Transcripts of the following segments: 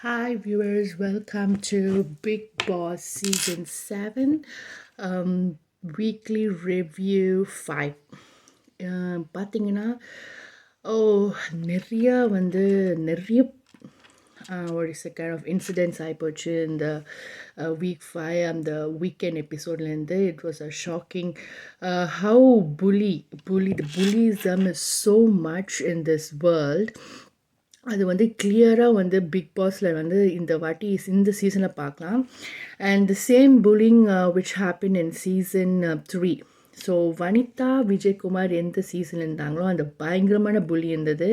Hi, viewers. Welcome to Big Boss Season 7 Weekly Review 5. பார்த்தீங்கன்னா நிறைய வந்து நிறைய what is the kind of incidents ஆயிப்போச்சு இந்த week 5 அந்த weekend episodeலேருந்து. It was a shocking how the bullyism is so much in this world. அது வந்து கிளியராக வந்து பிக் பாஸில் வந்து இந்த வாட்டி இந்த சீசனில் பார்க்கலாம். And the same bullying which happen in season 3. So Vanitha Vijayakumar எந்த சீசனில் இருந்தாங்களோ அந்த பயங்கரமான புலி இருந்தது.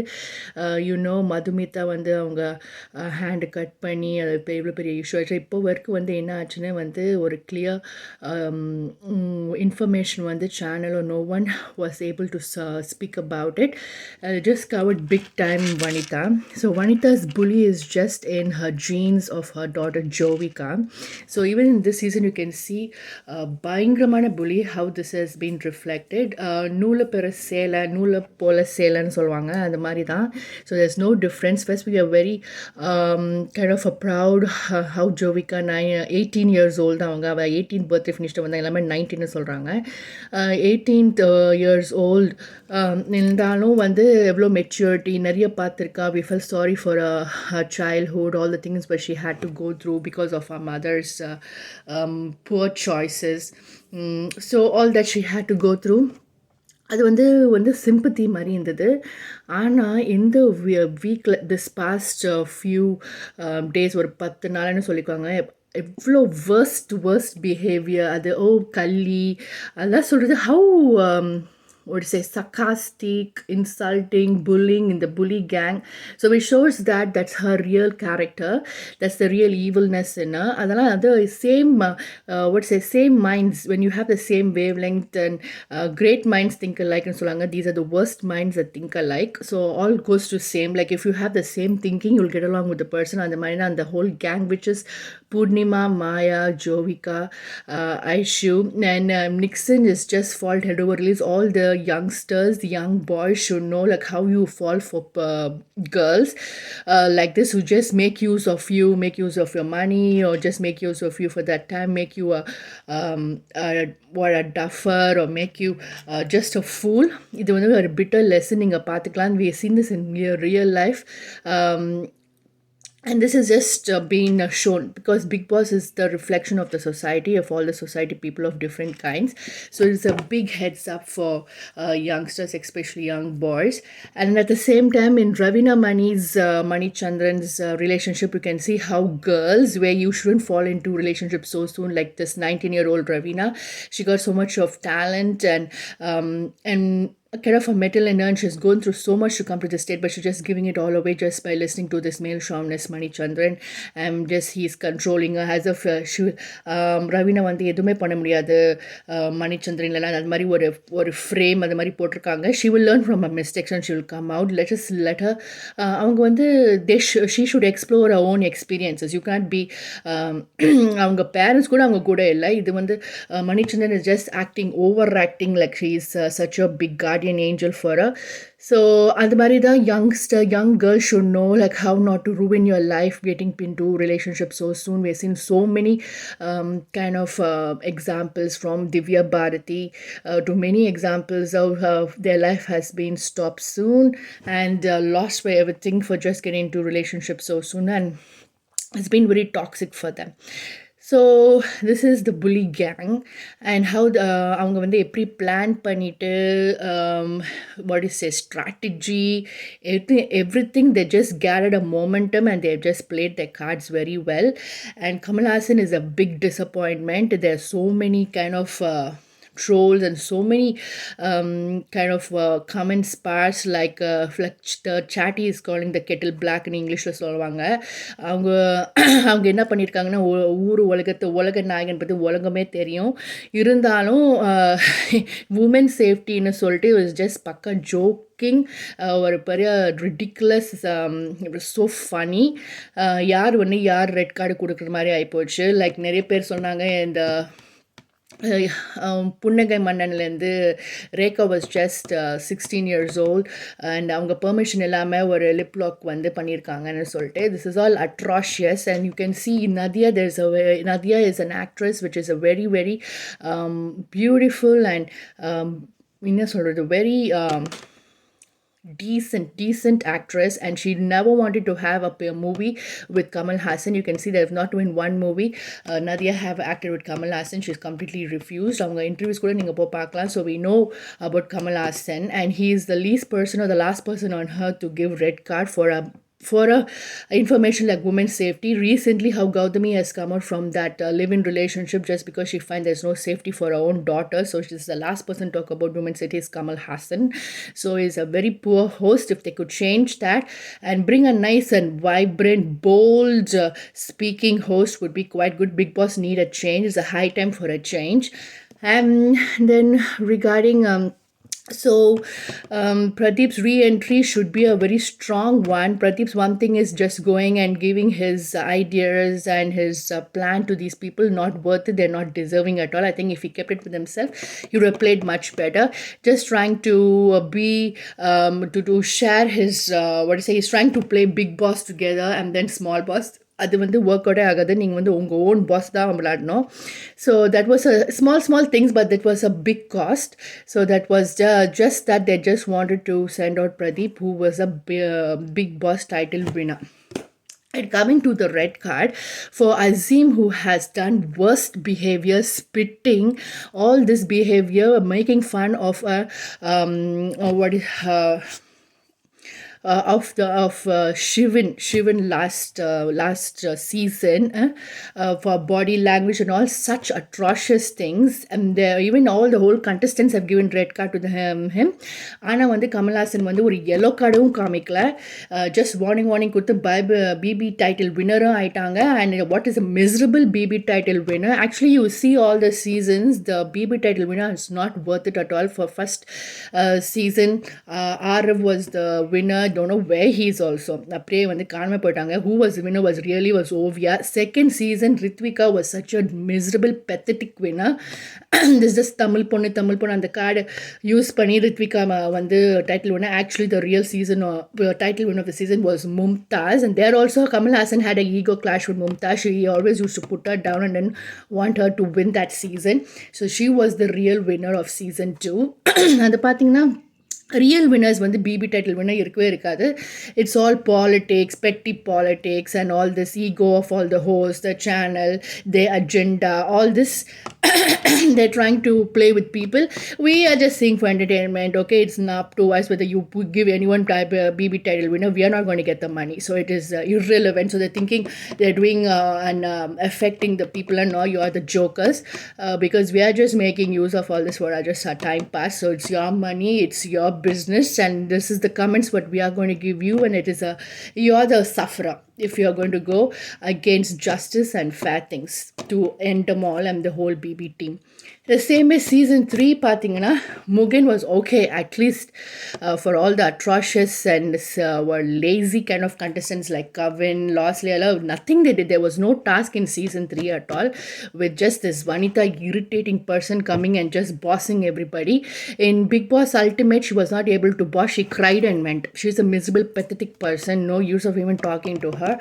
மதுமிதா வந்து அவங்க ஹேண்டு கட் பண்ணி அது இப்போ எவ்வளோ பெரிய இஷ்யூ ஆச்சு. இப்போ வரைக்கும் வந்து என்ன ஆச்சுன்னா வந்து ஒரு கிளியர் இன்ஃபர்மேஷன் வந்து சேனலோ no one was able to speak about it. Just covered big time Vanita. So Vanita's bully is just in her genes of her daughter Jovika. So even in this season you can see பயங்கரமான bully how this has been reflected. நூலை பெற சேலை நூலை போல சேலைன்னு சொல்லுவாங்க அந்த மாதிரி தான். So there's no difference. First we are very kind of a proud how Jovika 18 years old அவங்க 18th birthday finished வந்தாங்க எல்லாமே 19 சொல்கிறாங்க. 18th years old இருந்தாலும் வந்து எவ்வளோ மெச்சூரிட்டி நிறைய பார்த்துருக்கா. We felt sorry for her childhood, all the things but she had to go through because of her mother's poor choices. So all that she had to go through, அது வந்து வந்து sympathy மாதிரி இருந்தது. ஆனால் இந்த வீக்கில் this past few days ஒரு 10 நாள்னு சொல்லிக்குவாங்க, எவ்வளோ worst பிஹேவியர் அது. கள்ளி அதெல்லாம் சொல்கிறது how what to say, sarcastic, insulting, bullying in the bully gang. So it shows that that's her real character. That's the real evilness in her. அதெல்லாம் அது same what to say, same minds. When you have the same wavelength and great minds think alike and சொல்லுவாங்க, these are the worst minds that think alike. So all goes to same. Like if you have the same thinking, you'll get along with the person. அந்த மாதிரி தான் the whole gang, which is Purnima, Maya, Jovika, Aishu, and Nixon is just fault head over heels. All the youngsters, the young boys should know like how you fall for girls like this who just make use of you, make use of your money, or just make use of you for that time, make you a duffer, or make you just a fool. இது வந்து ஒரு bitter lesson நீங்கள் பார்த்துக்கலாம். We have seen this in real life. And this is just being shown because Bigg Boss is the reflection of the society, of all the society people of different kinds. So it's a big heads up for youngsters, especially young boys. And at the same time, in Ravina Mani Chandran's relationship, you can see how girls, where you shouldn't fall into relationships so soon, like this 19-year-old Ravina, she got so much of talent and a kind of a metal in her, and she's gone through so much to come to this state, but she's just giving it all away just by listening to this male chauvinist Mani Chandran, and just he's controlling her as if she Ravina வந்து எதுவுமே பண்ண முடியாது மணி சந்திரன் இல்லைனா அது மாதிரி ஒரு frame அது மாதிரி போட்டிருக்காங்க. She will learn from her mistakes and she will come out. Let her அவங்க வந்து she should explore her own experiences. You can't be அவங்க பேரண்ட்ஸ் கூட அவங்க கூட இல்லை. இது வந்து Manichandran is just overacting like she is such a big guardian angel for her. So அந்த மாதிரி தான் young girls should know like how not to ruin your life getting into relationships so soon. We've seen so many kind of examples from Divya Bharati to many examples of their life has been stopped soon and lost by everything for just getting into relationships so soon, and it's been very toxic for them. So this is the புலி gang and how அவங்க வந்து எப்படி plan பண்ணிவிட்டு what is a strategy everything they just gathered a momentum and they've just played their cards very well. And Kamal Hassan is a big disappointment. There are so many kind of trolls and so many kind of comment sparse like the chatty is calling the kettle black in Englishல சொல்லுவாங்க. அவங்க என்ன பண்ணியிருக்காங்கன்னா உலக நாயகன் பற்றி உலகமே தெரியும், இருந்தாலும் உமன் சேஃப்டின்னு சொல்லிட்டு இட் வாஸ் ஜஸ்ட் பக்கா ஜோக்கிங், ஒரு பெரிய ரிடிகுலஸ், ஸோ ஃபனி. யார் ரெட் கார்டு கொடுக்குற மாதிரி ஆகிப்போச்சு. லைக் நிறைய பேர் சொன்னாங்க இந்த புன்னகை மன்னன்லேருந்து Rekha was just 16 years old and அவங்க பெர்மிஷன் இல்லாமல் ஒரு லிப் லாக் வந்து பண்ணியிருக்காங்கன்னு சொல்லிட்டு this is all atrocious and you can see Nadhiya Nadhiya is an actress which is a very very beautiful and என்ன சொல்கிறது very decent actress, and she never wanted to have a movie with Kamal Hassan. You can see they have not been one movie. Nadia have acted with Kamal Hassan. She's completely refused. அவங்க interviews கூட நீங்க போய் பார்க்கலாம். So we know about Kamal Hassan, and he is the least person or the last person on earth to give red card for a information like women's safety. Recently, how Gautami has come out from that live-in relationship just because she finds there's no safety for her own daughter. So she's the last person to talk about women's safety is Kamal Hassan. So he's a very poor host. If they could change that and bring a nice and vibrant, bold speaking host would be quite good. Bigg Boss need a change. It's a high time for a change. And then regarding Pradeep's re-entry should be a very strong one. Pradeep's one thing is just going and giving his ideas and his plan to these people. Not worth it. They're not deserving at all. I think if he kept it for himself, he would have played much better. Just trying to to share his he's trying to play big boss together and then small boss. அது வந்து work அவுட்டே ஆகாது. நீங்கள் வந்து உங்கள் own பாஸ் தான் விளையாடணும். So that was a small things but that was a big cast. So that was just that they just wanted to send out Pradeep, who was a big boss title winner. And coming to the red card for Azim, who has done worst behavior, spitting, all this behavior, making fun of a of Shivan last season for body language and all such atrocious things, and even all the whole contestants have given red card to him. ஆனால் வந்து கமல்ஹாசன் வந்து ஒரு yellow கார்டும் காமிக்கல, just warning கொடுத்து BB title winner ஆயிட்டாங்க. And what is a miserable BB title winner? Actually, you see all the seasons, the BB title winner is not worth it at all. For first season, Arav was the winner. Don't know where he is also. அப்படியே வந்து காணாம போயிட்டாங்க. Who was the winner was Ovia. Second season, Ritvika was such a miserable, pathetic winner. This is Tamil பொண்ணு அந்த card use பண்ணி ரித்விகா வந்து title winner. Actually, the real season title winner of the season was Mumtaz, and there also Kamal Hassan had an ego clash with Mumtaz. He always used to put her down and then want her to win that season. So she was the real winner of season 2. அது பார்த்தீங்கன்னா real winners வந்து BB title winner இருக்கவே இருக்காது. It's all politics, petty politics and all this ego of all the host, the channel, the agenda, all this they're trying to play with people. We are just seeing for entertainment. Okay, it's not up to us whether you give anyone type BB title winner. We are not going to get the money, so it is irrelevant. So they're thinking they're doing and affecting the people, and now you are the jokers because we are just making use of all this for just a time pass. So it's your money, it's your business, and this is the comments what we are going to give you, and it is you're the sufferer if you are going to go against justice and fair things to end them all and the whole BB team. The same as season 3, பார்த்தீங்கன்னா Mugen was okay at least for all the atrocious and were lazy kind of contestants like Kavin, Losley, nothing they did. There was no task in season 3 at all, with just this Vanita irritating person coming and just bossing everybody. In Bigg Boss Ultimate, she was not able to boss. She cried and went. She's a miserable, pathetic person. No use of even talking to her.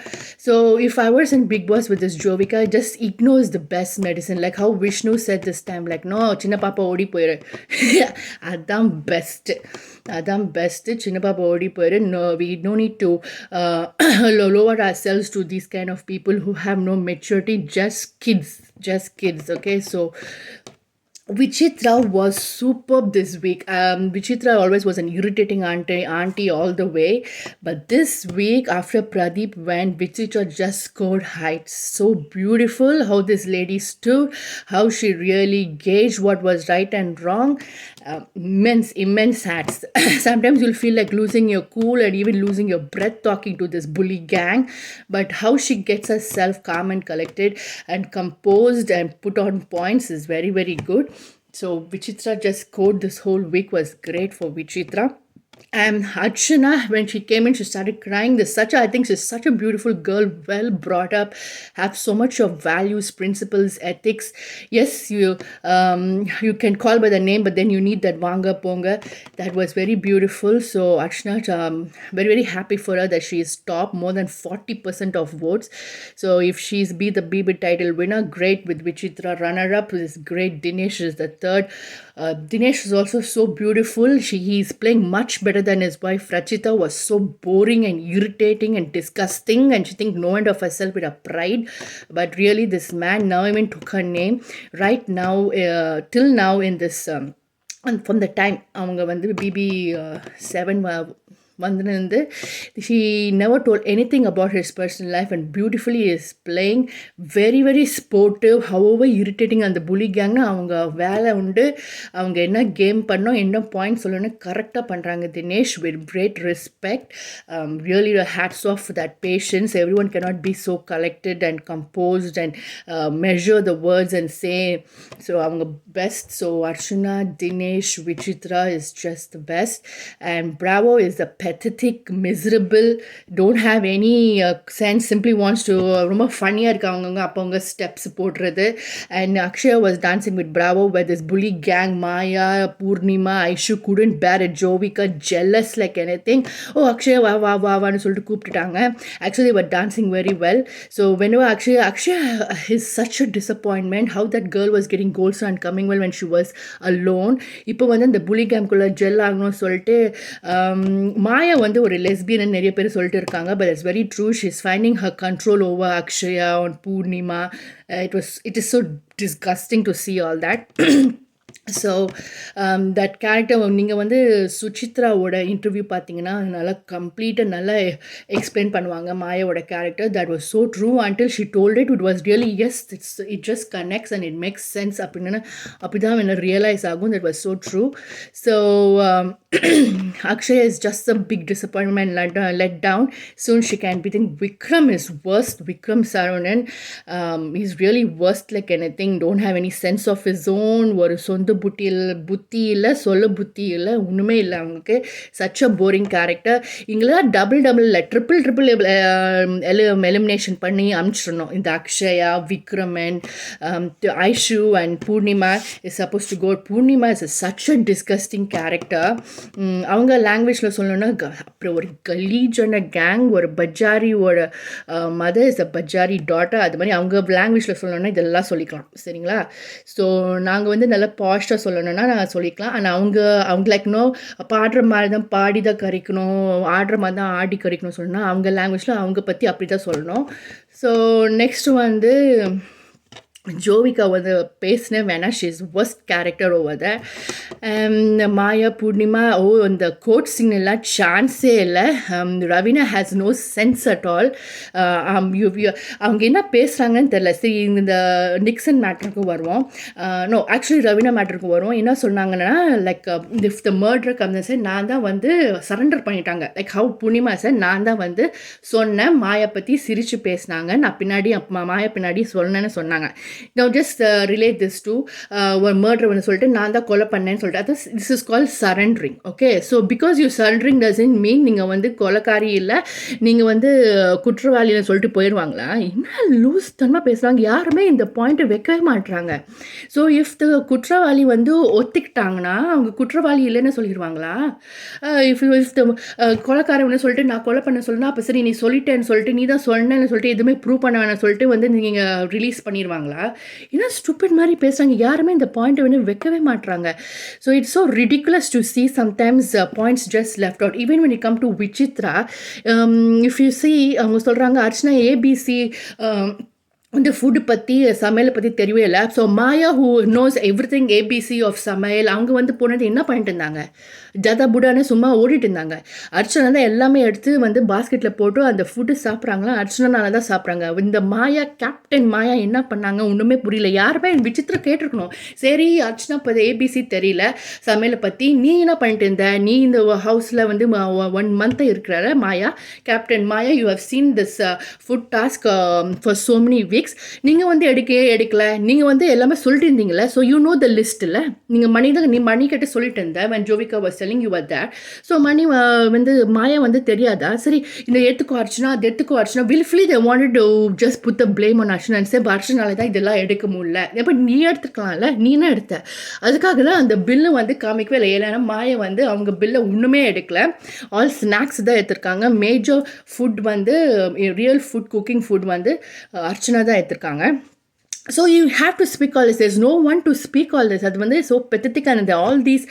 So if I was in Bigg Boss with this Jovika, just ignores the best medicine. Like how Vishnu said this time, like, no, சின்ன பாப்பா ஓடி போயிரு. அதான் best. சின்ன பாப்பா ஓடி போயிரு. No, we don't need to lower ourselves to these kind of people who have no maturity. Just kids. Okay, so Vichitra was superb this week. Vichitra always was an irritating auntie all the way. But this week, after Pradeep went, Vichitra just scored heights. So beautiful how this lady stood, how she really gauged what was right and wrong. Immense hats. Sometimes you'll feel like losing your cool and even losing your breath talking to this bully gang. But how she gets herself calm and collected and composed and put on points is very, very good. So Vichitra just scored this whole week was great for Vichitra. And Archana, when she came in, she started crying. I think she's such a beautiful girl, well brought up, have so much of values, principles, ethics. Yes, you can call by the name, but then you need that Vanga Ponga. That was very beautiful. So Archana, very, very happy for her that she is top, more than 40% of votes. So if she's the BB title winner, great. With Vichitra runner-up, is great. Dinesh is the third. Dinesh is also so beautiful. He's playing much better than his wife. Rachita was so boring and irritating and disgusting, and she thinks no end of herself with her pride. But really, this man now even took her name. Right now, till now in this, and from the time அவங்க வந்து BB 7 வந்திருந்து, she never told anything about his personal life and beautifully is playing. Very, very sportive. However irritating அந்த புலி கேங்னா அவங்க வேலை உண்டு, அவங்க என்ன கேம் பண்ணோம், என்ன பாயிண்ட் சொல்லணும்னு கரெக்டாக பண்ணுறாங்க. Dinesh with great respect. Really hats off for that patience. Everyone cannot be so collected and composed and measure the words and say. So அவங்க best. So Archana, Dinesh, Vichitra is just the best. And Bravo is the pathetic, miserable, don't have any sense, simply wants to ரொம்ப ஃபன்னியாக இருக்காங்க அப்போ அவங்க steps போடுறது. And Akshaya was dancing with Bravo where this bully gang, Maya, Purnima, Aishu couldn't bear it. Jovika jealous like anything. Oh, Akshaya வான்னு சொல்லிட்டு கூப்பிட்டுட்டாங்க. Actually they were dancing very well. So whenever Akshaya is such a disappointment how that girl was getting gold star and coming well when she was alone. இப்போ வந்து அந்த புலி கேம்குள்ளே gel ஆகணும்னு சொல்லிட்டு மாயா வந்து ஒரு லெஸ்பியன் நிறைய பேர் சொல்லிட்டு இருக்காங்க. But it's very true. She's finding her control over Akshaya on Purnima. It is so disgusting to see all that. So that character நீங்கள் வந்து சுசித்ராவோட இன்டர்வியூ பார்த்தீங்கன்னா நல்லா கம்ப்ளீட்டாக நல்லா எக்ஸ்பிளைன் பண்ணுவாங்க மாயாவோட character. That was so true until she told it was really as it just connects and it makes sense அப்படின்னு அப்படி தான் என்ன ரியலைஸ் ஆகும். That was so true. So Akshaya is just a big disappointment, let down. Soon she can be think Vikram is worst. Vikram Saronan, he's really worst like anything. Don't have any sense of his own. ஒரு சொந்த புத்தி இல்லை, சொல்ல புத்தி இல்லை, ஒன்றுமே இல்லை அவங்களுக்கு. Such a boring character. இங்கெல்லாம் டபுள் இல்லை ட்ரிபிள் எலிமினேஷன் பண்ணி அனுப்பிச்சிடணும். இந்த Akshaya, Vikram and Aishu and Poornima is supposed to go. Poornima is such a disgusting character. அவங்க லாங்குவேஜில் சொல்லணும்னா அப்புறம் ஒரு கலீஜான கேங், ஒரு பஜாரியோட மதர் இஸ் அ பஜாரி டாட்டர். அது மாதிரி அவங்க லாங்குவேஜில் சொல்லணும்னா இதெல்லாம் சொல்லிக்கலாம், சரிங்களா? ஸோ நாங்கள் வந்து நல்லா பாஸ்டாக சொல்லணும்னா நான் சொல்லிக்கலாம். ஆனால் அவங்க லைக் பாடுற மாதிரி தான் பாடி தான் கறிக்கணும், ஆடுற மாதிரி தான் ஆடி கறிக்கணும் சொல்லணும்னா அவங்க லாங்குவேஜில் அவங்க பற்றி அப்படி தான் சொல்லணும். ஸோ நெக்ஸ்ட் வந்து ஜோவிகா வந்து பேசின வேணா, she is worst character over the. Maya, Poornima, இந்த கோட் சீன் எல்லாம் சான்ஸே இல்லை. Raveena has no sense at all. அவங்க என்ன பேசுகிறாங்கன்னு தெரில. சரி, இந்த நிக்சன் மேட்டருக்கு வருவோம். நோ, ஆக்சுவலி ரவீனா மேட்டருக்கு வருவோம். என்ன சொன்னாங்கன்னா like if the murder comes நான் தான் வந்து சரண்டர் பண்ணிட்டாங்க. லைக் ஹவு பூர்ணிமா சார் நான் தான் வந்து சொன்னேன், மாயா பற்றி சிரித்து பேசினாங்க, நான் பின்னாடி மாயா பின்னாடி சொன்னேன்னு சொன்னாங்க. Now just relate this to ஒரு murder வந்து சொல்லிட்டு நான் தான் கொலை பண்ணேன்னு சொல்லிட்டு. This is called surrendering. Okay, so because you surrendering doesn't mean நீங்கள் வந்து கொலைக்காரி இல்லை, நீங்கள் வந்து குற்றவாளின்னு சொல்லிட்டு போயிடுவாங்களா? என்ன லூஸ் தன்மா பேசுகிறாங்க. யாருமே இந்த பாயிண்ட்டை வைக்கவே மாட்டுறாங்க. ஸோ இஃப் த குற்றவாளி வந்து ஒத்துக்கிட்டாங்கன்னா அவங்க குற்றவாளி இல்லைன்னு சொல்லிடுவாங்களா? இஃப் த கொலைக்காரன்னு சொல்லிட்டு நான் கொலை பண்ண சொல்லணும், அப்போ சரி நீ சொல்லிட்டேன்னு சொல்லிட்டு நீ தான் சொன்னேன்னு சொல்லிட்டு எதுவுமே ப்ரூவ் பண்ண வேணாம்னு சொல்லிட்டு வந்து நீங்கள் ரிலீஸ் பண்ணிடுவாங்களா? ஏன்னா ஸ்டூபிட் மாதிரி பேசுகிறாங்க. யாருமே இந்த பாயிண்ட்டை வந்து வைக்கவே மாட்டுறாங்க. So it's so ridiculous to see sometimes points just left out. Even when you come to Vichitra, if you see அவங்க சொல்கிறாங்க அர்ச்சனா ஏபிசி இந்த ஃபுட்டு பற்றி சமையலை பற்றி தெரியவே இல்லை. So Maya who knows everything ABC of சமையல் அவங்க வந்து போனது என்ன பண்ணிட்டு இருந்தாங்க? ஜதா புடான்னு சும்மா ஓடிட்டு இருந்தாங்க. அர்ச்சனா தான் எல்லாமே எடுத்து வந்து பாஸ்கெட்டில் போட்டு அந்த ஃபுட்டு சாப்பிட்றாங்களா, அர்ச்சனால தான் சாப்பிட்றாங்க. இந்த மாயா, கேப்டன் மாயா என்ன பண்ணாங்க ஒன்றுமே புரியல. யாருமே விசித்திரம் கேட்டிருக்கணும். சரி, அர்ச்சனா இப்போ ஏபிசி தெரியல சமையலை பற்றி, நீ என்ன பண்ணிட்டு இருந்த? நீ இந்த ஹவுஸில் வந்து 1 month இருக்கிற Maya, captain Maya, you have seen this food task for so many weeks. politics. நீங்கள் வந்து எடுக்கல, நீங்கள் வந்து எல்லாமே சொல்லிட்டு இருந்தீங்களே, so you know the list இல்லை, நீங்கள் நீ மணி கிட்ட சொல்லிட்டு இருந்த when Jovika was telling you about that. So Mani வந்து மாயா வந்து தெரியாதா, சரி இந்த எடுத்துக்கோ அர்ச்சனா, அது எடுத்துக்கோ Archana, willfully they wanted to just put the blame on Archana and say அர்ச்சனால தான் இதெல்லாம் எடுக்க முடியல. எப்போ நீ எடுத்துக்கலாம்ல, நீ என்ன எடுத்த, அதுக்காக தான் அந்த பில்லு வந்து காமிக்கவே இல்லை. ஏன்னா மாயா வந்து அவங்க பில்லை ஒன்றுமே எடுக்கல, ஆல் ஸ்நாக்ஸ் தான் எடுத்திருக்காங்க. மேஜர் ஃபுட் வந்து ரியல் ஃபுட், குக்கிங் ஃபுட் வந்து அர்ச்சனா தான் எடுத்திருக்காங்க. So you have to speak all this. There's no one to speak all this. அது வந்து so pathetic and all these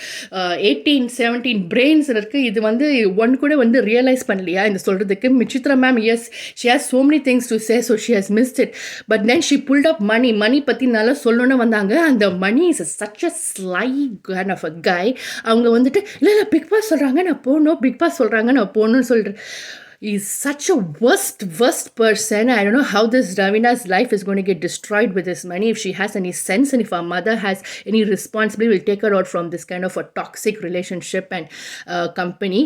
18-17 brains இருக்கு. இது வந்து ஒன் கூட வந்து ரியலைஸ் பண்ணலையா இந்த சொல்கிறதுக்கு. மிச்சித்ரா ma'am, yes, she has so many things to say, so she has missed it. But then she pulled up money பற்றி நல்லா சொல்லணும்னு வந்தாங்க. அந்த money is such a sly kind of a guy. அவங்க வந்துட்டு இல்லை பிக் பாஸ் சொல்கிறாங்க நான் போகணும், பிக் பாஸ் சொல்கிறாங்க நான் போகணும்னு சொல்கிறேன். He's such a worst person. I don't know how this Ravina's life is going to get destroyed with this money. If she has any sense and if her mother has any responsibility, will take her out from this kind of a toxic relationship and company.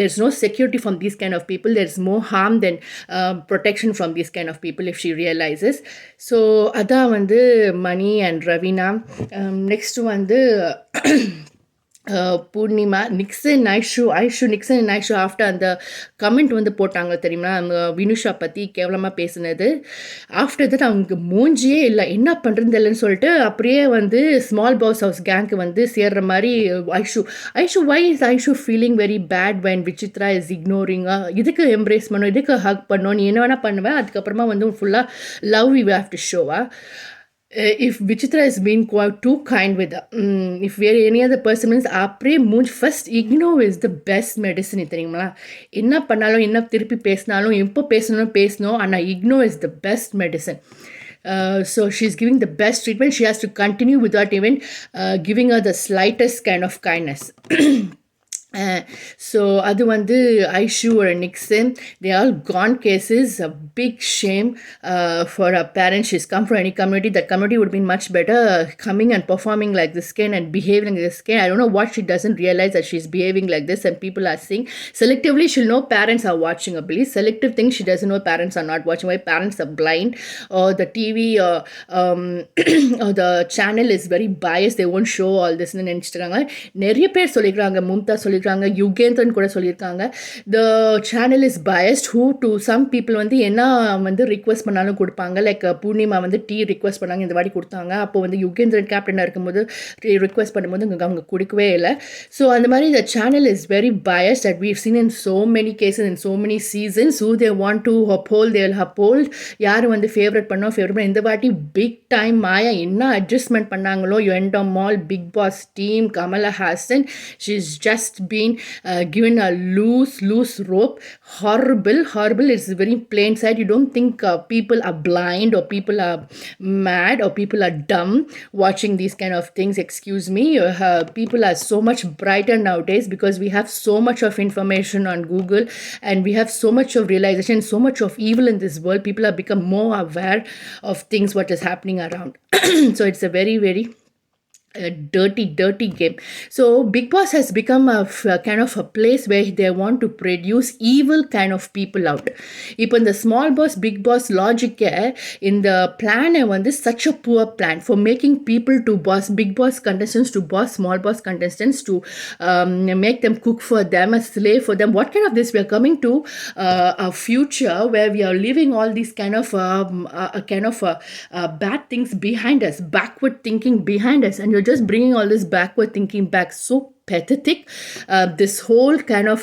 There's no security from these kind of people. There's more harm than protection from these kind of people if she realizes. So adha vandu Mani and Ravina. Next vandu Poornima, Nixon Aishu after அந்த comment வந்து போட்டாங்க தெரியுமா, அவங்க வினுஷா பற்றி கேவலமாக பேசுனது. After that அவங்க மூஞ்சியே இல்லை, என்ன பண்ணுறது இல்லைன்னு சொல்லிட்டு அப்படியே வந்து ஸ்மால் பாஸ் ஹவுஸ் கேங்க்கு வந்து சேர்ற மாதிரி Aishu why is Aishu feeling very bad when Vichitra is இக்னோரிங்கா, இதுக்கு எம்ப்ரேஸ் பண்ணும், இதுக்கு ஹக் பண்ணும், நீ என்ன வேணால் பண்ணுவேன், அதுக்கப்புறமா வந்து ஃபுல்லாக லவ் யூ ஹேவ் டு ஷோவா. If Vichitra has been quite too kind with if any other person means அப்படியே மூஞ்சி first ignore is the best medicine தெரியுங்களா. என்ன பண்ணாலும் என்ன திருப்பி பேசினாலும் எப்போ பேசணும் ஆனால் ignore is the best medicine. So she's giving the best treatment. She has to continue without even giving her the slightest kind of kindness. So அது வந்து Aishu or Nixon, they all gone cases. A big shame for her parents. She's come from any community. That community would have been much better coming and performing like this kid and behaving like this kid. I don't know what she doesn't realize that she's behaving like this and people are seeing. Selectively she'll know parents are watching, I believe. Selective things she doesn't know parents are not watching. Why parents are blind, or the TV or the channel is very biased. They won't show all this ன்னு நினச்சிட்டாங்க. நிறைய பேர் சொல்லிக்கிறாங்க, மும்தா சொல்லிக்கிறாங்க, யுகேந்திரன் கூட சொல்லியிருக்காங்க, the channel is biased. Who to some people வந்து என்ன வந்து ரிக்வெஸ்ட் பண்ணாலும் கொடுப்பாங்க. லைக் பூர்ணிமா வந்து டீ ரிக்வெஸ்ட் பண்ணாங்க, இந்த வாட்டி கொடுத்தாங்க. அப்போ வந்து யுகேந்திரன் கேப்டனாக இருக்கும்போது ரிக்வெஸ்ட் பண்ணும்போது அவங்க கொடுக்கவே இல்லை. ஸோ அந்த மாதிரி the channel is very biased that we've seen in so many cases in so many seasons. Who they want to uphold they will uphold. யார் வந்து ஃபேவரட் பண்ண இந்த வாட்டி பிக் டைம் மாயா என்ன அட்ஜஸ்ட்மெண்ட் பண்ணாங்களோ, எண்ட் மால் Bigg Boss team, Kamala Haasan, she's just been given a loose rope. Horrible. It's very plain sight. You don't think people are blind or people are mad or people are dumb watching these kind of things. Excuse me. People are so much brighter nowadays because we have so much of information on Google and we have so much of realization, so much of evil in this world. People have become more aware of things what is happening around. So it's a very a dirty game. So Bigg Boss has become a kind of a place where they want to produce evil kind of people out. இப்போ இந்த small boss big boss logic in the plan வந்து such a poor plan for making people to boss big boss contestants to boss small boss contestants to make them cook for them, a slave for them. What kind of this we are coming to a future where we are leaving all these kind of bad things behind us, backward thinking behind us, and you're just bringing all this backward thinking back. So pathetic. This whole kind of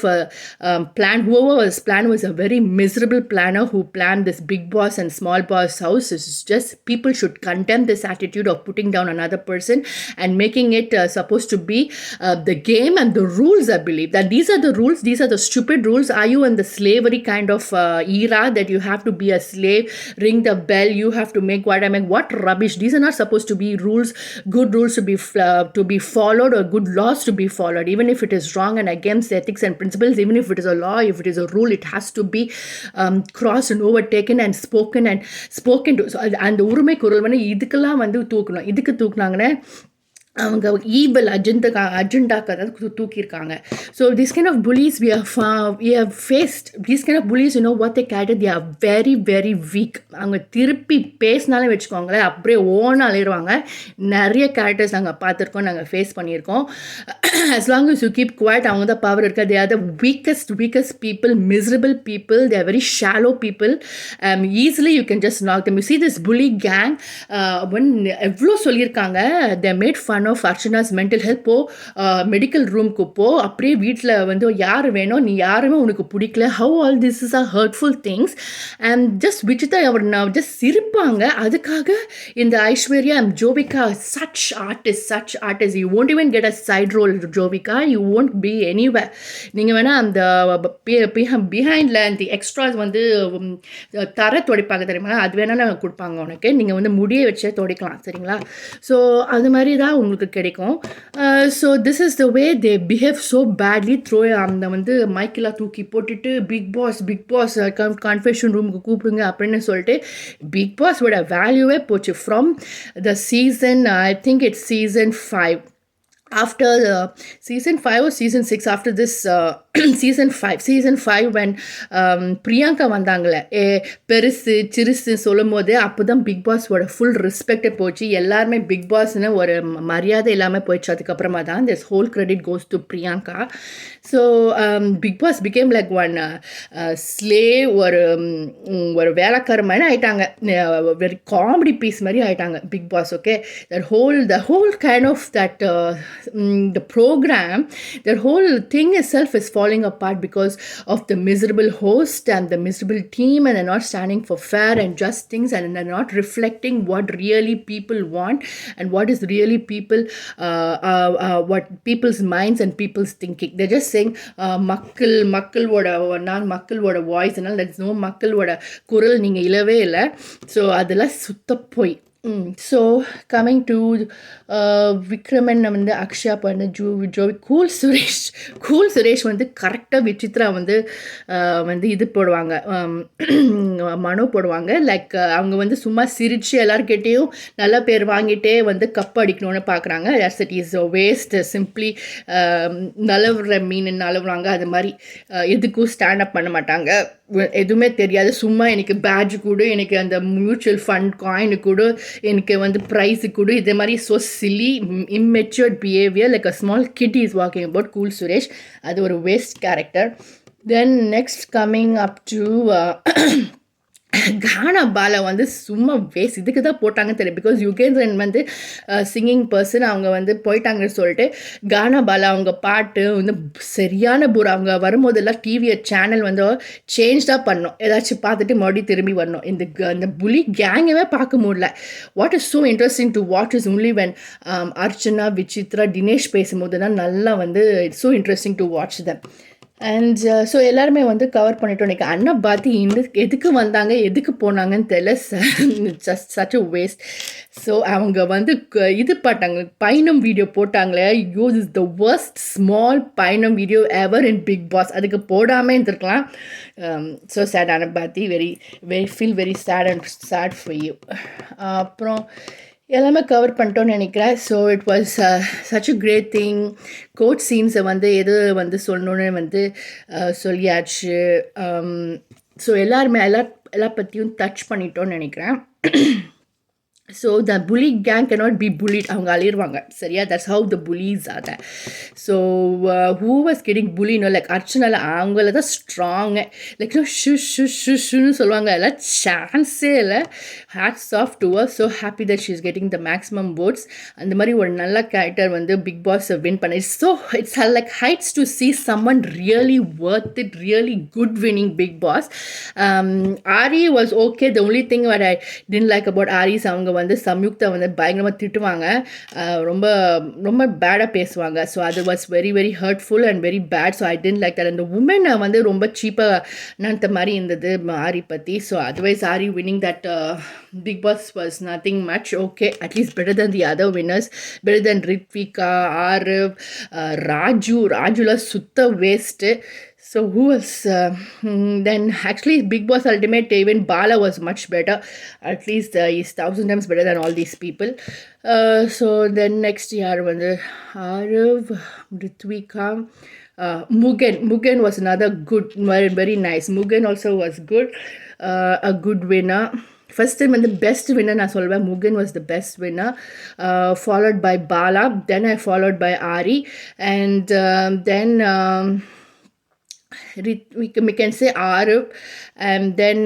plan, whoever was plan was a very miserable planner who planned this big boss and small boss house. It's just people should condemn this attitude of putting down another person and making it supposed to be the game and the rules. I believe that these are the rules, these are the stupid rules. Are you in the slavery kind of era that you have to be a slave, ring the bell, you have to make what I mean? What rubbish. These are not supposed to be rules, good rules to be followed, or good laws to be followed. Even if it is wrong and against ethics and principles, even if it is a law, if it is a rule, it has to be crossed and overtaken and spoken to. So and உரிமை குரல் வந்து இதுக்கெல்லாம் வந்து தூக்கணும். இதுக்கு தூக்குனாங்கன்னா அவங்க evil அஜெண்டாக்காக தான் தூக்கியிருக்காங்க. So this kind of bullies we have faced these kind of bullies. You know what they carry, they are very very weak. அவங்க திருப்பி பேசினாலே வச்சுக்கோங்களேன் அப்படியே ஓன அலையிடுவாங்க. நிறைய கேரக்டர்ஸ் நாங்கள் பார்த்துருக்கோம், நாங்கள் ஃபேஸ் பண்ணியிருக்கோம். as long as you keep quiet, அவங்க தான் பவர் இருக்கா. they are the weakest people, miserable people, they are very shallow people. Easily you can just knock them. You see this bully gang, when எவ்வளோ சொல்லியிருக்காங்க, they made fun of Archana's mental health. போ medical ரூம்க்கு போ, அப்படியே வீட்டில் வந்து யார் வேணும், நீ யாருமே உனக்கு பிடிக்கல, how all this is are hurtful things. And just Vichitra அவர் நான் ஜஸ்ட் சிரிப்பாங்க. அதுக்காக இந்த Aishwarya and Jovika such artist you won't even get a side role. Jovika, you won't be anywhere. நீங்கள் வேணால் அந்த பிஹைண்டில் அந்த எக்ஸ்ட்ராஸ் வந்து தர துடைப்பாங்க தெரியுமா, அது வேணால் கொடுப்பாங்க உனக்கு, நீங்கள் வந்து முடியை வச்சே துடைக்கலாம் சரிங்களா. ஸோ அது மாதிரி தான் உங்களுக்கு கிடைக்கும். So this is the way they behave so badly. அந்த வந்து மைக்கெல்லாம் தூக்கி போட்டுட்டு பிக் பாஸ் கன்ஃபெஷன் ரூமுக்கு கூப்பிடுங்க அப்படின்னு சொல்லிட்டு பிக் பாஸோட வேல்யூவே போச்சு. From the season, I think it's season 5. after season 5 or season 6, after this season 5 when Priyanka வந்தாங்களே பெருசு சிறுசு சொல்லும் போது அப்போ தான் பிக் பாஸோட ஃபுல் ரெஸ்பெக்டை போச்சு. எல்லாருமே பிக் பாஸ்னு ஒரு மரியாதை இல்லாமல் போயிடுச்சு. அதுக்கப்புறமா தான் this whole credit goes to Priyanka. So Bigg Boss became like one slave, ஒரு வேலைக்கார மாதிரி ஆயிட்டாங்க. வெரி காமெடி பீஸ் மாதிரி ஆயிட்டாங்க Bigg Boss. Okay, the whole kind of that the program, that whole thing itself is falling apart because of the miserable host and the miserable team, and they're not standing for fair and just things, and they're not reflecting what really people want and what is really people what people's minds and people's thinking. They're just saying மக்களோட நான் மக்களோட voice and all, that's no மக்களோட குரல் நீங்க இல்லவே இல்லை. So அதெல்லாம் சுத்த போய். ஸோ கம்மிங் டு விக்ரமன் வந்து அக்ஷயா பண்ண ஜோவி கூல் சுரேஷ் வந்து கரெக்டாக விசித்ரா வந்து இது போடுவாங்க, மனோ போடுவாங்க. லைக் அவங்க வந்து சும்மா சிரித்து எல்லாருக்கிட்டேயும் நல்ல பேர் வாங்கிட்டே வந்து கப் அடிக்கணும்னு பார்க்குறாங்க. It is waste. சிம்பிளி நலவுற மீன் நலவுறாங்க. அது மாதிரி எதுக்கும் ஸ்டாண்ட் அப் பண்ண மாட்டாங்க. எதுவுமே தெரியாது. சும்மா எனக்கு பேட்ஜ் கொடு, எனக்கு அந்த மியூச்சுவல் ஃபண்ட் காயின் கொடு, எனக்கு வந்து ப்ரைஸு கொடு, இதே மாதிரி so silly immatured behaviour like a small kid is walking about cool Suresh. அது ஒரு waste character. Then next coming up to Gana Bala வந்து சும்மா வேஸ்ட். இதுக்கு தான் போட்டாங்கன்னு தெரியும். பிகாஸ் யுகேந்திரன் வந்து சிங்கிங் பர்சன், அவங்க வந்து போயிட்டாங்கன்னு சொல்லிட்டு கானா பாலா அவங்க பாட்டு வந்து சரியான பூரா. அவங்க வரும்போதெல்லாம் டிவியை சேனல் வந்து சேஞ்ச் தான் பண்ணோம். ஏதாச்சும் பார்த்துட்டு மறுபடியும் திரும்பி வரணும். இந்த புலி கேங்கவே பார்க்க முடியல. What is so interesting to what is only when Archana, Vichitra, Dinesh பேசும்போது தான் நல்லா வந்து it's so interesting to watch them. And so எல்லாருமே வந்து கவர் பண்ணிட்டோம். எனக்கு அண்ணா பார்த்து எதுக்கு வந்தாங்க எதுக்கு போனாங்கன்னு தெரியல. Just such a waste. So அவங்க வந்து இது பாட்டாங்க, பயணம் வீடியோ போட்டாங்களே. Use is the worst small பயணம் video ever in Bigg Boss. அதுக்கு போடாமல் இருந்திருக்கலாம். ஸோ சேட் அண்ணா Parthi feel very sad for you. அப்புறம் எல்லாமே கவர் பண்ணிட்டோன்னு நினைக்கிறேன். So it was such a great thing. Court சீன்ஸை வந்து எது வந்து சொல்லணுன்னு வந்து சொல்லியாச்சு. ஸோ எல்லா பற்றியும் டச் பண்ணிட்டோன்னு நினைக்கிறேன். ஸோ த புலி கேங் cannot be bullied. அவங்க அழிடுவாங்க சரியா. That's how the bullies are that. So who was getting bully no like அர்ச்சனால அவங்கள தான் ஸ்ட்ராங்கு. லைக் ஷுன்னு சொல்லுவாங்க. எல்லாம் சான்ஸே இல்லை. Hats off to her. So happy that she is getting the maximum votes. அந்த மாதிரி ஒரு நல்ல கேரக்டர் வந்து பிக் பாஸ் வின் பண்ண. So it's like heights to see someone really worth it, really good winning Big Boss. Ari was okay. The only thing what I didn't like about Ari is அவங்க வந்து சம்யுக்தா வந்து பயங்கரமாக திட்டுவாங்க, ரொம்ப ரொம்ப பேடாக பேசுவாங்க. So அது was very very hurtful and very bad. So I tend like that. அந்த உமன் வந்து ரொம்ப சீப்பாக நினைத்த மாதிரி இருந்தது ஆரி பற்றி. So otherwise Aari winning that Bigg Boss was nothing much. Okay, at least better than the other winners, better than Riythvika, Aarav, ராஜுலாம் சுத்த waste. So who else? Then actually, Big Boss Ultimate, even Bala was much better. At least he's 1,000 times better than all these people. So then next year, when the Arav, Ritvika, Mugen was another good, very very nice. Mugen also was good, a good winner. First time when the best winner நான் சொல்வேன் Mugen was the best winner, followed by Bala, then I followed by Ari, and then we can say Arup, and then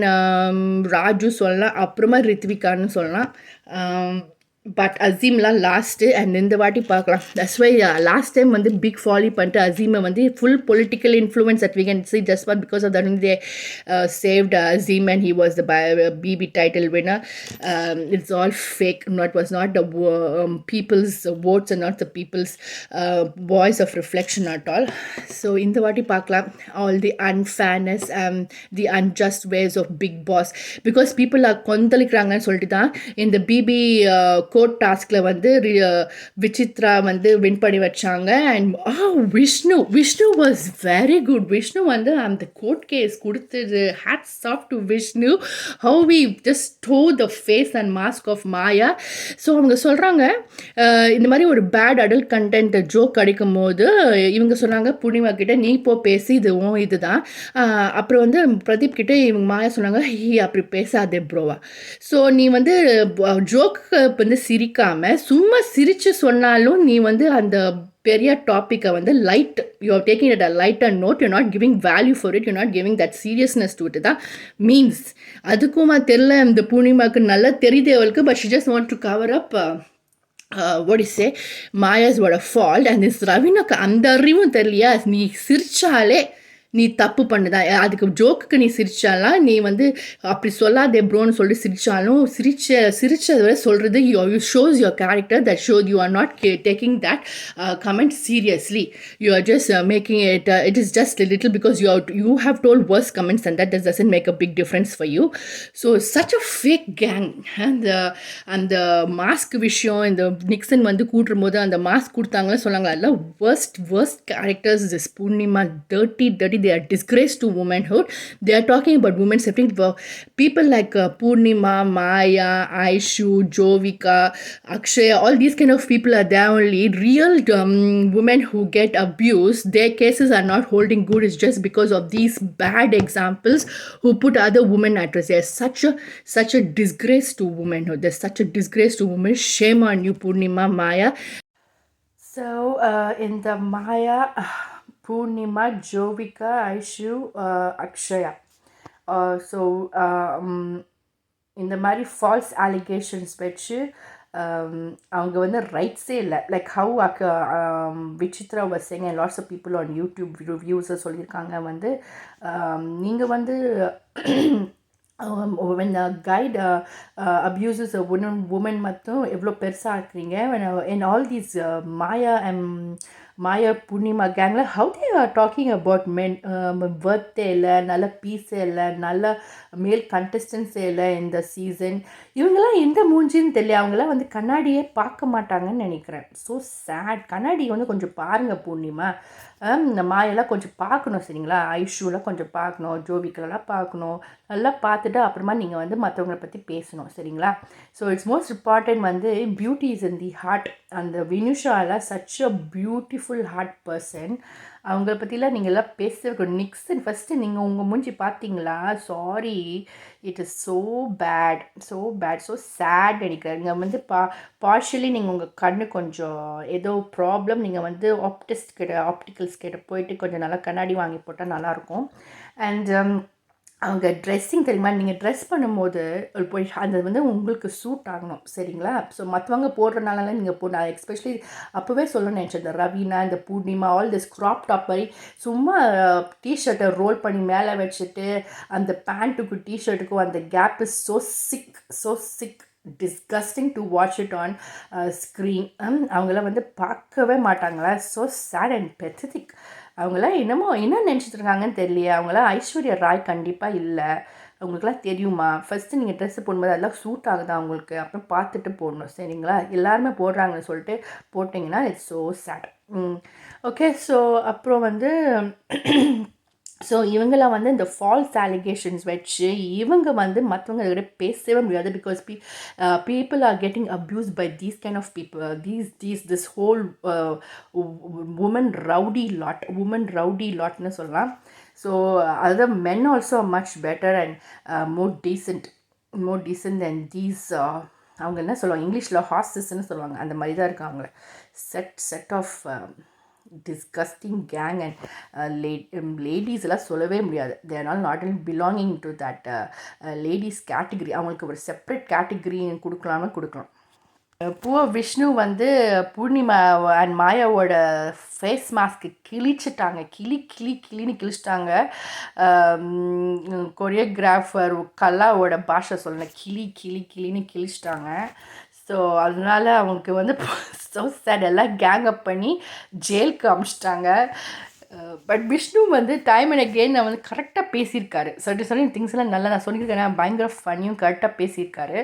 Raju சொல்லலாம், அப்புறமா ரித்விகான்னு சொல்லலாம். But அசீம்லாம் last and இந்த வாட்டி பார்க்கலாம். That's why last time வந்து big folly பண்ணிட்டு அசீமை வந்து full political influence that we can see just for because of that they saved Azeem and he was the BB title winner. It's all fake. Not was not the people's votes and not the people's voice of reflection at all. So இந்த வாட்டி பார்க்கலாம் all the unfairness and the unjust ways of Big Boss, because people are கொந்தளிக்கிறாங்கன்னு சொல்லிட்டு தான் இந்த BP court டாஸ்கில் வந்து விசித்ரா வந்து win பண்ணி வச்சாங்க. And Vishnu was very good. Vishnu வந்து அந்த கோர்ட் கேஸ் கொடுத்தது, hats off to Vishnu. How we just tore the face and mask of Maya. ஸோ அவங்க சொல்கிறாங்க இந்த மாதிரி ஒரு பேட் அடல்ட் கண்டென்ட் ஜோக் கிடைக்கும் போது இவங்க சொன்னாங்க பூர்ணிமா கிட்ட, நீ போ பேசி இதுவும் இதுதான். அப்புறம் வந்து பிரதீப் கிட்ட இவங்க மாயா சொன்னாங்க, அப்படி பேசாதே ப்ரோவா. ஸோ நீ வந்து ஜோக்கு வந்து சிரிக்காம சும்மா சிரிச்சு சொன்னாலும் நீ வந்து அந்த பெரிய டாப்பிக்கை வந்து light, you are taking it a lighter note, you not giving value for it, you not giving that seriousness to it தான் மீன்ஸ். அதுக்கும் தெரியல இந்த பூர்ணிமாவுக்கு நல்லா தெரியுது அவளுக்கு, but she just want to cover up what do you say, Maya's what a fault. And this ரவீனாக்கு அந்த அறிவும் தெரியலையா, நீ சிரிச்சாலே நீ தப்பு பண்ணுதான், அதுக்கு ஜோக்குக்கு நீ சிரிச்சாலாம், நீ வந்து அப்படி சொல்லாதே ப்ரோன்னு சொல்லிட்டு சிரிச்சாலும் சிரிச்சதை சொல்கிறது you shows your character, that shows you are not taking that comment seriously. You are just making it is just little because you have told worse comments and that doesn't make a big difference for you. So such a fake gang. அந்த mask விஷயம், இந்த Nixon வந்து கூட்டுரும் போது அந்த mask கொடுத்தாங்களே சொன்னாங்க, அதெல்லாம் worst characters. This Purnima, dirty, they are disgrace to womanhood. They are talking about women safety. People like Purnima, Maya, Aishu, Jovika, Akshaya, all these kind of people are there only. Real women who get abused, their cases are not holding good. It's just because of these bad examples who put other women at risk. There's such a disgrace to womanhood. There's such a disgrace to women. Shame on you, Purnima, Maya. So in the Maya, Purnima, Jovika, Aishu, Akshaya. So இந்த மாதிரி falls allegations வச்சு அவங்க வந்து ரைட்ஸே இல்லை. Like how Vichitra was saying and lots of people on YouTube ரிவ்யூஸை சொல்லியிருக்காங்க வந்து, நீங்கள் வந்து when a guide abuses a woman மட்டும் எவ்வளோ பெருசாக இருக்கிறீங்க. and all these Maya Purnima gang, how they are talking about men, birthday இல்லை, நல்ல பீஸே இல்லை, நல்ல மேல் கண்டஸ்டன்ஸே இல்லை இந்த சீசன். இவங்கெல்லாம் எந்த மூஞ்சின்னு தெரியல. அவங்களாம் வந்து கண்ணாடியே பார்க்க மாட்டாங்கன்னு நினைக்கிறேன். So sad. கண்ணாடி வந்து கொஞ்சம் பாருங்கள் பூர்ணிமா. இந்த மாயெல்லாம் கொஞ்சம் பார்க்கணும் சரிங்களா. ஐஷூலாம் கொஞ்சம் பார்க்கணும், ஜோவிக்கெல்லாம் பார்க்கணும். நல்லா பார்த்துட்டு அப்புறமா நீங்கள் வந்து மற்றவங்களை பற்றி பேசணும் சரிங்களா. ஸோ இட்ஸ் மோஸ்ட் இம்பார்ட்டன்ட் வந்து beauty is in the heart. அந்த வினுஷாலாம் such a beautiful heart person. அவங்கள பற்றிலாம் நீங்கள் எல்லாம் பேசணும். நிக்சன் ஃபஸ்ட்டு நீங்கள் உங்கள் மூஞ்சி பார்த்தீங்களா? Sorry, it is so bad, so sad நினைக்கிறேன். இங்கே வந்து பார்ஷியலி நீங்கள் உங்கள் கண்ணு கொஞ்சம் ஏதோ ப்ராப்ளம். நீங்கள் வந்து ஆப்டிக்கல்ஸ் கிட்ட போயிட்டு கொஞ்சம் நல்லா கண்ணாடி வாங்கி போட்டால் நல்லாயிருக்கும். அண்ட் அவங்க ட்ரெஸ்ஸிங் தெரியுமா, நீங்கள் ட்ரெஸ் பண்ணும்போது போய் அது வந்து உங்களுக்கு சூட் ஆகணும் சரிங்களா. ஸோ மற்றவங்க போடுறனால நீங்கள் போடணும். எஸ்பெஷலி அப்போவே சொல்லணும்னு நினச்சேன், இந்த ரவீனா, இந்த Poornima, all this crop top மாதிரி சும்மா டிஷர்ட்டை ரோல் பண்ணி மேலே வச்சுட்டு அந்த பேண்ட்டுக்கும் டிஷர்ட்டுக்கும் அந்த gap is so sick disgusting to watch it on screen. அவங்களாம் வந்து பார்க்கவே மாட்டாங்களா. So sad and pathetic. அவங்களாம் என்ன நினச்சிட்டு இருக்காங்கன்னு தெரியலையே. அவங்களாம் ஐஸ்வர்யா ராய் கண்டிப்பாக இல்லை. அவங்களுக்குலாம் தெரியுமா? ஃபஸ்ட்டு நீங்கள் ட்ரெஸ்ஸு போடும்போது அதெல்லாம் சூட் ஆகுதா அவங்களுக்கு, அப்புறம் பார்த்துட்டு போடணும் சரிங்களா. எல்லாருமே போடுறாங்கன்னு சொல்லிட்டு போட்டிங்கன்னா it's so sad. Okay. So அப்புறம் வந்து ஸோ இவங்களாம் வந்து இந்த ஃபால்ஸ் அலிகேஷன்ஸ் வச்சு இவங்க வந்து மற்றவங்க கிட்ட பேசவே முடியாது. Because people are getting abused by these kind of people, this whole woman rowdy lotனு சொல்லலாம். So other men also are much better and more decent than these அவங்க என்ன சொல்லுவாங்க இங்கிலீஷில் ஹார்சஸ்ன்னு சொல்லுவாங்க, அந்த மாதிரி தான் இருக்காங்க. Set of disgusting gang and ladies எல்லாம் சொல்லவே முடியாது. they are not belonging to that ladies category. அவங்களுக்கு ஒரு செப்பரேட் கேட்டகரி கொடுக்கலாம். புவர் விஷ்ணு வந்து பூர்ணிமா அண்ட் மாயாவோட ஃபேஸ் மாஸ்க்கு கிழிச்சிட்டாங்க, கிளின்னு கிழிச்சிட்டாங்க. கொரியோகிராஃபர் கலாவோட பாஷை சொல்லணும், கிளின்னு கிழிச்சிட்டாங்க. ஸோ அதனால அவங்களுக்கு வந்து ஸோ சேட், எல்லாம் கேங் அப் பண்ணி ஜெயிலுக்கு அமிச்சிட்டாங்க. பட் விஷ்ணு வந்து டைம் அண்ட் அகெயின் நான் வந்து கரெக்டாக பேசியிருக்காரு. சர்டன் திங்ஸ் எல்லாம் நல்லா நான் சொல்லியிருக்கேன், பயங்கர ஃபன்னியும் கரெக்டாக பேசியிருக்காரு.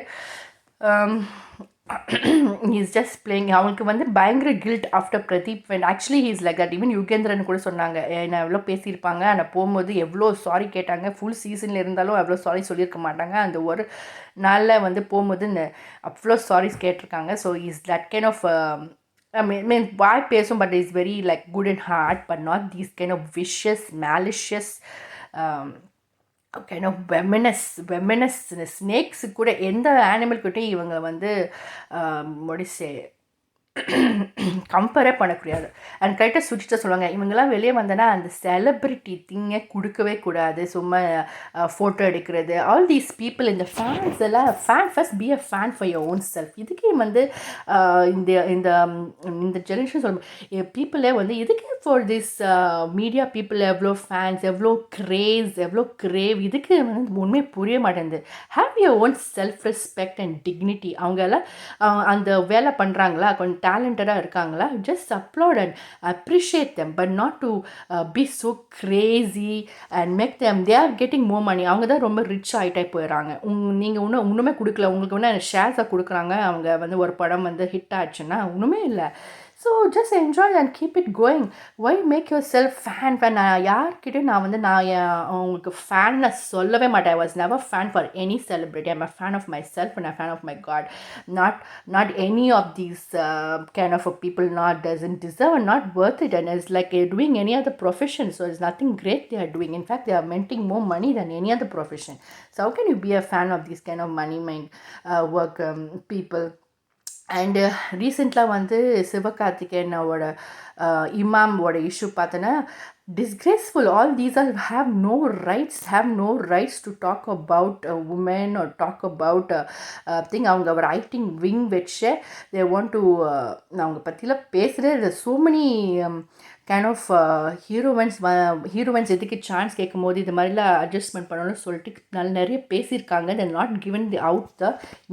Is just playing. அவங்களுக்கு வந்து பயங்கர guilt after Pradeep when actually he's like that. Even Yugendran கூட சொன்னாங்க, நான் எவ்வளோ பேசியிருப்பாங்க, ஆனால் போகும்போது எவ்வளோ சாரி கேட்டாங்க. ஃபுல் சீசனில் இருந்தாலும் எவ்வளோ சாரி சொல்லியிருக்க மாட்டாங்க, அந்த ஒரு நாளில் வந்து போகும்போது இந்த அவ்வளோ சாரிஸ் கேட்டிருக்காங்க. So is that kind of I mean வாய் பேசும், but is very like good and heart, but not these kind of vicious malicious kind of venomous snakes கூட எந்த அனிமல்கிட்டையும் இவங்க வந்து முடிசே கம்பேரே பண்ணக்கூடாது. அண்ட் கரெக்டாக சுவிட்சிட்ட சொல்லுவாங்க, இவங்கெல்லாம் வெளியே வந்தேன்னா அந்த செலிப்ரிட்டி திங்கை கொடுக்கவே கூடாது, சும்மா ஃபோட்டோ எடுக்கிறது. ஆல் தீஸ் பீப்புள், இந்த ஃபேன்ஸ் எல்லாம் first be a fan for your own self. இதுக்கே வந்து இந்த இந்த இந்த ஜெனரேஷன் சொல்ல பீப்புளே வந்து இதுக்கு ஃபார் திஸ் மீடியா பீப்புள் எவ்வளோ ஃபேன்ஸ், எவ்வளோ கிரேவ், இதுக்கு வந்து உண்மையை புரிய மாட்டேங்குது. Have your own self respect and dignity. அவங்க எல்லாம் அந்த வேலை பண்ணுறாங்களா, கொஞ்சம் டேலண்டடாக இருக்காங்களா, just applaud and appreciate them, but not to be so crazy and make them they are getting more money. அவங்க தான் ரொம்ப ரிச் ஆகிட்டே போயிடறாங்க. நீங்கள் ஒன்றுமே கொடுக்கல, உங்களுக்கு ஒன்று ஷேர்ஸாக கொடுக்குறாங்க. அவங்க வந்து ஒரு படம் வந்து ஹிட் ஆச்சுன்னா ஒன்றுமே இல்லை. So just enjoy and keep it going. Why make yourself fan. நான் யார்கிட்டையும் நான் வந்து உங்களுக்கு ஃபேன் நான் சொல்லவே மாட்டேன். I was never fan for any celebrity. I'm a fan of myself and a fan of my God. Not any of these kind of people doesn't deserve and not worth it, and it's like doing any other profession. So it's nothing great they are doing. In fact, they are making more money than any other profession. So how can you be a fan of these kind of money work people? And ரீசெண்டாக வந்து சிவகார்த்திகேயனோட இமாமோட issue பார்த்தோன்னா disgraceful. All these are have no rights to talk about a woman or talk about thing. அவங்க writing wing வச்சு they want to அவங்க பற்றிலாம் பேசுகிறது. so many kind of heroines எதுக்கு chance கேட்கும் போது இது மாதிரிலாம் அட்ஜஸ்ட்மெண்ட் பண்ணணும்னு சொல்லிட்டு நிறைய பேசியிருக்காங்க. They not given out the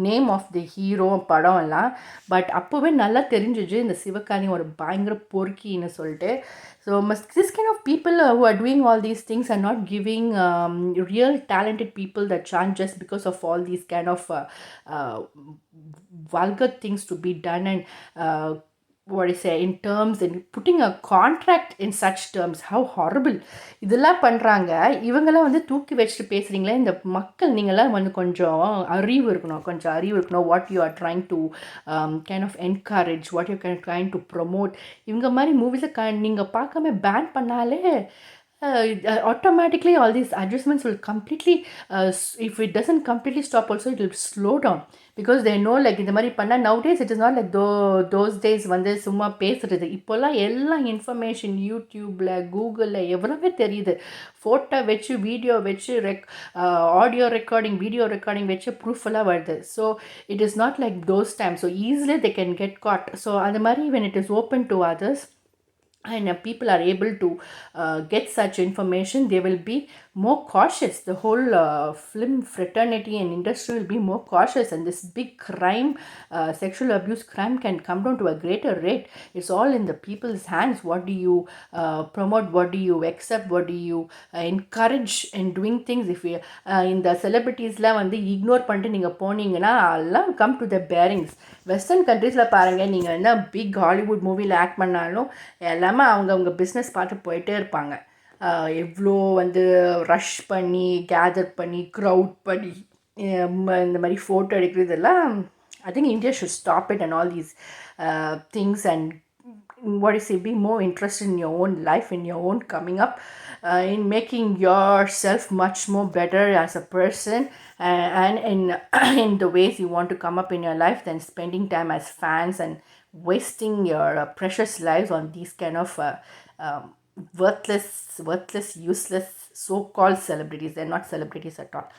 name of the hero படம் எல்லாம். பட் அப்போவே நல்லா தெரிஞ்சிச்சு இந்த சிவகார்த்திகேயன் ஒரு பயங்கர பொறுக்கின்னு சொல்லிட்டு. So this kind of people who are doing all these things are not giving real talented people the chance just because of all these kind of vulgar things to be done and what I say in terms and putting a contract in such terms. How horrible. இதெல்லாம் பண்ணுறாங்க. இவங்கெல்லாம் வந்து தூக்கி வச்சுட்டு பேசுகிறீங்களே, இந்த மக்கள் நீங்களாம் வந்து கொஞ்சம் அறிவு இருக்கணும். What you are trying to kind of encourage, what you trying to promote. இவங்க மாதிரி மூவிஸை நீங்கள் பார்க்காம பேன் பண்ணாலே automatically all these adjustments will completely if it doesn't completely stop also it will slow down, because they know like இந்த மாதிரி பண்ணால் nowadays it is not like those days வந்து சும்மா பேசுகிறது. இப்போல்லாம் எல்லா இன்ஃபர்மேஷன் யூடியூப்பில் கூகுளில் எவ்வளவே தெரியுது. ஃபோட்டோ வச்சு வீடியோ வச்சு ஆடியோ ரெக்கார்டிங் வீடியோ ரெக்கார்டிங் வச்சு ப்ரூஃப் எல்லாம் வருது. So it is not like those time. So easily they can get caught. So அது மாதிரி when it is open to others and people are able to get such information, they will be more cautious. The whole film fraternity and industry will be more cautious, and this big crime, sexual abuse crime, can come down to a greater rate. It's all in the people's hands. What do you promote, what do you accept, what do you encourage in doing things? If you in the celebrities la வந்து ignore பண்ணிட்டு நீங்கள் போனீங்கன்னா எல்லாம் come to the bearings. Western கண்ட்ரீஸில் பாருங்கள், நீங்கள் என்ன big Hollywood மூவியில் ஆக்ட் பண்ணாலும் எல்லாமே அவங்க பிஸ்னஸ் பார்த்து போயிட்டே இருப்பாங்க. எவ்வளோ வந்து ரஷ் பண்ணி கேதர் பண்ணி க்ரௌட் பண்ணி இந்த மாதிரி photo எடுக்கிறதெல்லாம் I think India should stop it and all these things and what is it, be more interested in your own life, in your own coming up, in making yourself much more better as a person, and in in the ways you want to come up in your life than spending time as fans and wasting your precious lives on these kind of um, worthless useless so-called celebrities. They're not celebrities at all.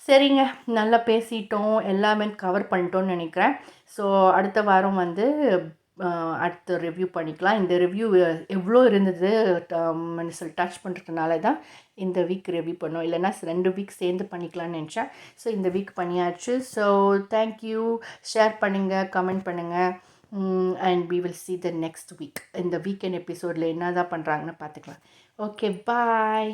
சரிங்க, நல்லா பேசிட்டோம், எல்லாமே cover பண்ணிட்டோம்னு நினைக்கிறேன். So அடுத்த வாரம் வந்து அடுத்த review பண்ணிக்கலாம். இந்த ரிவ்யூ எவ்வளோ இருந்தது சொல்லி டச் பண்ணுறதுனால தான் இந்த வீக் ரிவ்யூ பண்ணோம். இல்லைனா 2 வீக் சேர்ந்து பண்ணிக்கலாம்னு நினச்சேன். ஸோ இந்த வீக் பண்ணியாச்சு. So thank you. ஷேர் பண்ணுங்கள், கமெண்ட் பண்ணுங்கள். And we will see the next week. இந்த வீக்கெண்ட் எபிசோடில் என்ன தான் பண்ணுறாங்கன்னு பார்த்துக்கலாம். ஓகே, பாய்.